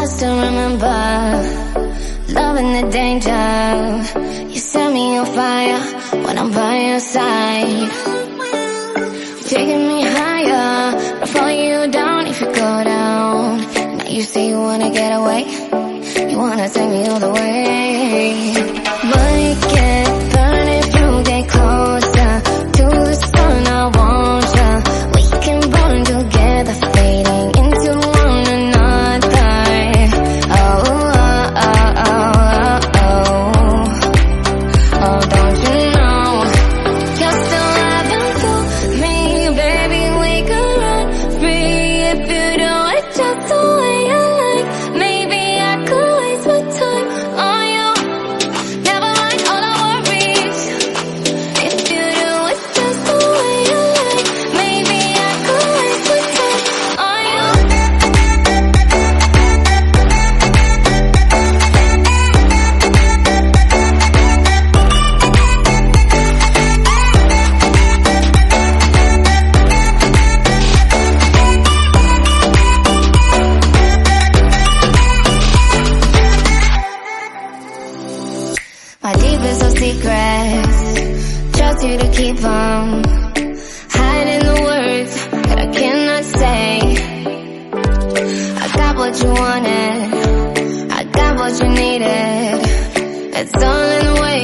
still remember loving the danger. You set me on fire when I'm by your side. Taking me higher, I'll follow you down if you go down. Now you say you wanna get away, you wanna take me all the way. Might get burned if you get closer to the sun. I want ya. We can burn together, fading into one another. Oh, oh, oh, oh, oh, oh, don't you know you're still living through me, baby? We could run free if you do it just the way you like. Maybe I could waste my time on you. Never mind all our worries. If you do it just the way you like, maybe I could waste my time on you. My deepest of secrets, trust you to keep them. Hiding the words that I cannot say. I got what you wanted, I got what you needed. It's all in the way